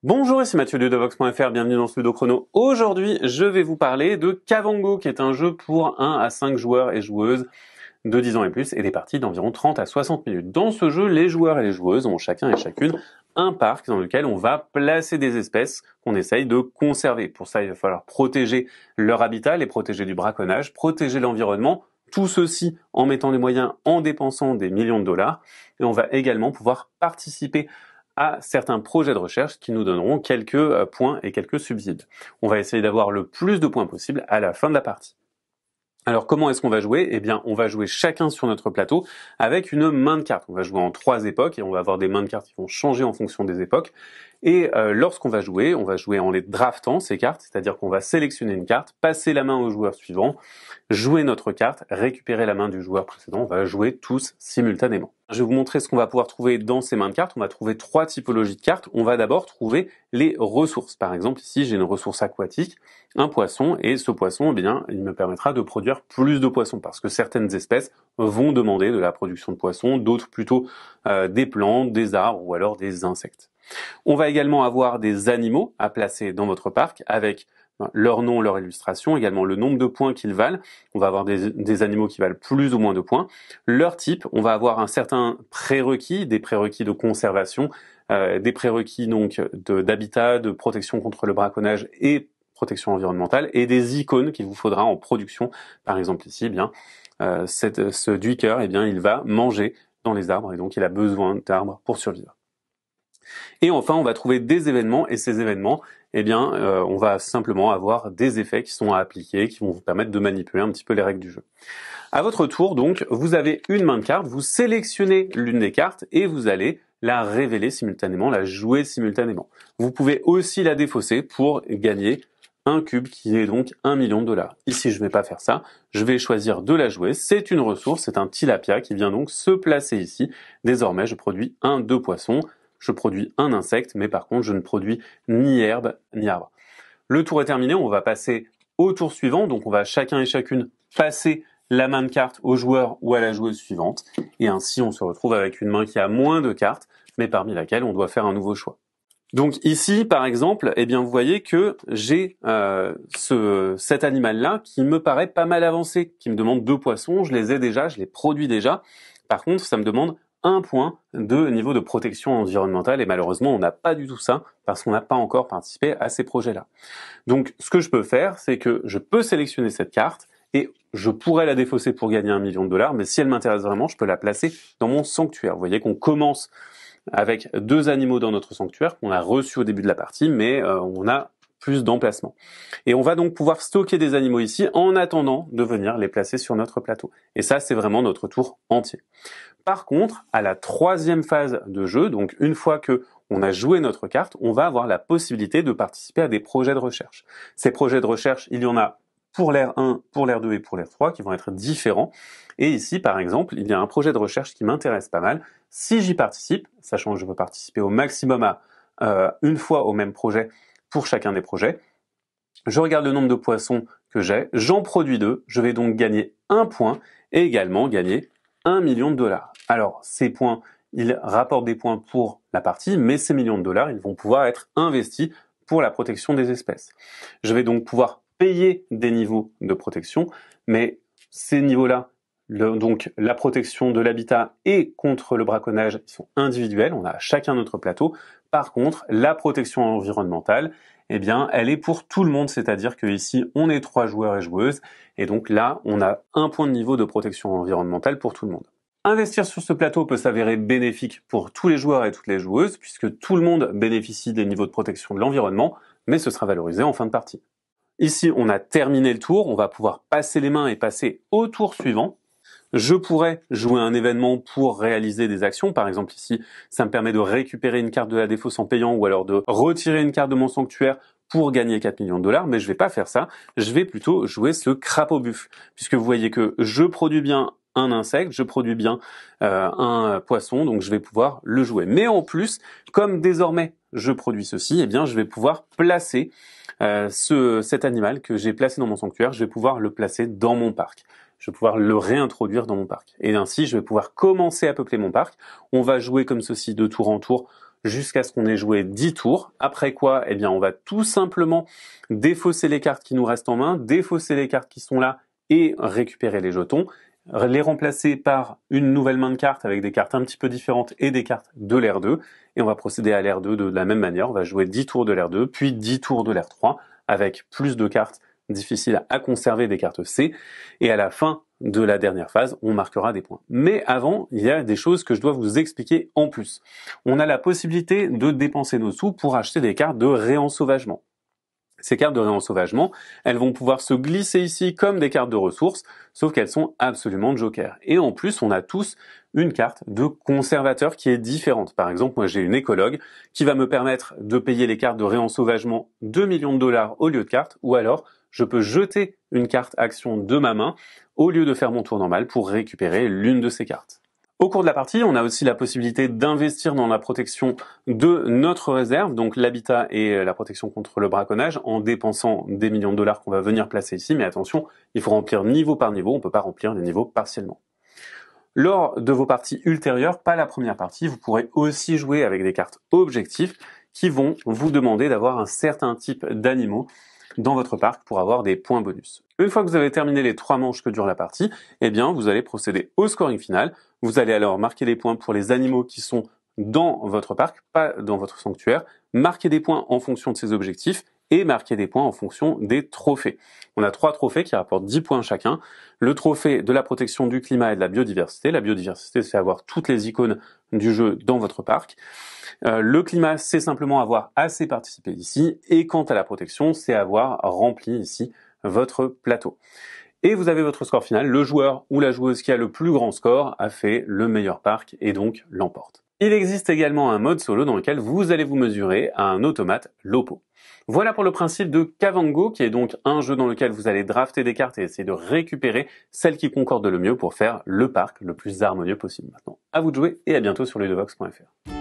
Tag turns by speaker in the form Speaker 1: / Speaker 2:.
Speaker 1: Bonjour, ici Mathieu de Devox.fr, bienvenue dans ce Ludo Chrono. Aujourd'hui, je vais vous parler de Kavango, qui est un jeu pour 1 à 5 joueurs et joueuses de 10 ans et plus, et des parties d'environ 30 à 60 minutes. Dans ce jeu, les joueurs et les joueuses ont chacun et chacune un parc dans lequel on va placer des espèces qu'on essaye de conserver. Pour ça, il va falloir protéger leur habitat, les protéger du braconnage, protéger l'environnement, tout ceci en mettant les moyens, en dépensant des millions de dollars. Et on va également pouvoir participer à certains projets de recherche qui nous donneront quelques points et quelques subsides. On va essayer d'avoir le plus de points possible à la fin de la partie. Alors comment est-ce qu'on va jouer ? Eh bien, on va jouer chacun sur notre plateau avec une main de cartes. On va jouer en 3 époques et on va avoir des mains de cartes qui vont changer en fonction des époques. Et lorsqu'on va jouer en les draftant, ces cartes, c'est-à-dire qu'on va sélectionner une carte, passer la main au joueur suivant, jouer notre carte, récupérer la main du joueur précédent. On va jouer tous simultanément. Je vais vous montrer ce qu'on va pouvoir trouver dans ces mains de cartes. On va trouver 3 typologies de cartes. On va d'abord trouver les ressources. Par exemple, ici, j'ai une ressource aquatique, un poisson, et ce poisson, eh bien, il me permettra de produire plus de poissons parce que certaines espèces vont demander de la production de poissons, d'autres plutôt des plantes, des arbres ou alors des insectes. On va également avoir des animaux à placer dans votre parc avec leur nom, leur illustration, également le nombre de points qu'ils valent. On va avoir des animaux qui valent plus ou moins de points. Leur type, on va avoir un certain prérequis, des prérequis de conservation, des prérequis donc d'habitat, de protection contre le braconnage et protection environnementale, et des icônes qu'il vous faudra en production. Par exemple ici, eh bien, ce duiker, eh bien, il va manger dans les arbres et donc il a besoin d'arbres pour survivre. Et enfin, on va trouver des événements, et ces événements, eh bien, on va simplement avoir des effets qui sont à appliquer, qui vont vous permettre de manipuler un petit peu les règles du jeu. À votre tour, donc, vous avez une main de cartes, vous sélectionnez l'une des cartes et vous allez la révéler simultanément, la jouer simultanément. Vous pouvez aussi la défausser pour gagner un cube qui est donc 1 million de dollars. Ici, je ne vais pas faire ça, je vais choisir de la jouer. C'est une ressource, c'est un tilapia qui vient donc se placer ici. Désormais, je produis 2 poissons. Je produis un insecte, mais par contre, je ne produis ni herbe, ni arbre. Le tour est terminé, on va passer au tour suivant. Donc, on va chacun et chacune passer la main de cartes au joueur ou à la joueuse suivante. Et ainsi, on se retrouve avec une main qui a moins de cartes, mais parmi laquelle on doit faire un nouveau choix. Donc ici, par exemple, eh bien, vous voyez que j'ai cet animal-là qui me paraît pas mal avancé, qui me demande 2 poissons. Je les ai déjà, je les produis déjà. Par contre, ça me demande 1 point de niveau de protection environnementale et malheureusement on n'a pas du tout ça parce qu'on n'a pas encore participé à ces projets-là. Donc ce que je peux faire, c'est que je peux sélectionner cette carte et je pourrais la défausser pour gagner 1 million de dollars, mais si elle m'intéresse vraiment, je peux la placer dans mon sanctuaire. Vous voyez qu'on commence avec 2 animaux dans notre sanctuaire qu'on a reçus au début de la partie, mais on a plus d'emplacement. Et on va donc pouvoir stocker des animaux ici en attendant de venir les placer sur notre plateau. Et ça, c'est vraiment notre tour entier. Par contre, à la 3e phase de jeu, donc une fois que on a joué notre carte, on va avoir la possibilité de participer à des projets de recherche. Ces projets de recherche, il y en a pour l'ère 1, pour l'ère 2 et pour l'ère 3 qui vont être différents. Et ici, par exemple, il y a un projet de recherche qui m'intéresse pas mal. Si j'y participe, sachant que je peux participer au maximum à une fois au même projet pour chacun des projets, je regarde le nombre de poissons que j'ai, j'en produis 2, je vais donc gagner 1 point et également gagner 1 million de dollars. Alors, ces points, ils rapportent des points pour la partie, mais ces millions de dollars, ils vont pouvoir être investis pour la protection des espèces. Je vais donc pouvoir payer des niveaux de protection, mais ces niveaux-là, donc la protection de l'habitat et contre le braconnage, ils sont individuels, on a chacun notre plateau. Par contre, la protection environnementale, eh bien, elle est pour tout le monde, c'est-à-dire que ici, on est 3 joueurs et joueuses, et donc là, on a 1 point de niveau de protection environnementale pour tout le monde. Investir sur ce plateau peut s'avérer bénéfique pour tous les joueurs et toutes les joueuses, puisque tout le monde bénéficie des niveaux de protection de l'environnement, mais ce sera valorisé en fin de partie. Ici, on a terminé le tour, on va pouvoir passer les mains et passer au tour suivant. Je pourrais jouer un événement pour réaliser des actions. Par exemple, ici, ça me permet de récupérer une carte de la défausse en payant ou alors de retirer une carte de mon sanctuaire pour gagner 4 millions de dollars, mais je vais pas faire ça. Je vais plutôt jouer ce crapaud buff, puisque vous voyez que je produis bien un insecte, je produis bien un poisson, donc je vais pouvoir le jouer. Mais en plus, comme désormais je produis ceci, eh bien je vais pouvoir placer cet animal que j'ai placé dans mon sanctuaire, je vais pouvoir le placer dans mon parc. Je vais pouvoir le réintroduire dans mon parc. Et ainsi, je vais pouvoir commencer à peupler mon parc. On va jouer comme ceci de tour en tour jusqu'à ce qu'on ait joué 10 tours. Après quoi, eh bien, on va tout simplement défausser les cartes qui nous restent en main, défausser les cartes qui sont là et récupérer les jetons, les remplacer par une nouvelle main de cartes avec des cartes un petit peu différentes et des cartes de l'ère 2. Et on va procéder à l'ère 2 de la même manière. On va jouer 10 tours de l'ère 2, puis 10 tours de l'ère 3, avec plus de cartes difficiles à conserver, des cartes C. Et à la fin de la dernière phase, on marquera des points. Mais avant, il y a des choses que je dois vous expliquer en plus. On a la possibilité de dépenser nos sous pour acheter des cartes de réensauvagement. Ces cartes de réensauvagement, elles vont pouvoir se glisser ici comme des cartes de ressources, sauf qu'elles sont absolument jokers. Et en plus, on a tous une carte de conservateur qui est différente. Par exemple, moi j'ai une écologue qui va me permettre de payer les cartes de réensauvagement 2 millions de dollars au lieu de cartes, ou alors je peux jeter une carte action de ma main au lieu de faire mon tour normal pour récupérer l'une de ces cartes. Au cours de la partie, on a aussi la possibilité d'investir dans la protection de notre réserve, donc l'habitat et la protection contre le braconnage, en dépensant des millions de dollars qu'on va venir placer ici. Mais attention, il faut remplir niveau par niveau, on ne peut pas remplir les niveaux partiellement. Lors de vos parties ultérieures, pas la première partie, vous pourrez aussi jouer avec des cartes objectifs qui vont vous demander d'avoir un certain type d'animaux dans votre parc pour avoir des points bonus. Une fois que vous avez terminé les 3 manches que dure la partie, eh bien, vous allez procéder au scoring final. Vous allez alors marquer les points pour les animaux qui sont dans votre parc, pas dans votre sanctuaire, marquer des points en fonction de ces objectifs et marquer des points en fonction des trophées. On a 3 trophées qui rapportent 10 points chacun. Le trophée de la protection du climat et de la biodiversité. La biodiversité, c'est avoir toutes les icônes du jeu dans votre parc. Le climat, c'est simplement avoir assez participé ici. Et quant à la protection, c'est avoir rempli ici votre plateau. Et vous avez votre score final. Le joueur ou la joueuse qui a le plus grand score a fait le meilleur parc et donc l'emporte. Il existe également un mode solo dans lequel vous allez vous mesurer à un automate Lopo. Voilà pour le principe de Kavango, qui est donc un jeu dans lequel vous allez drafter des cartes et essayer de récupérer celles qui concordent le mieux pour faire le parc le plus harmonieux possible. Maintenant, à vous de jouer et à bientôt sur ludovox.fr.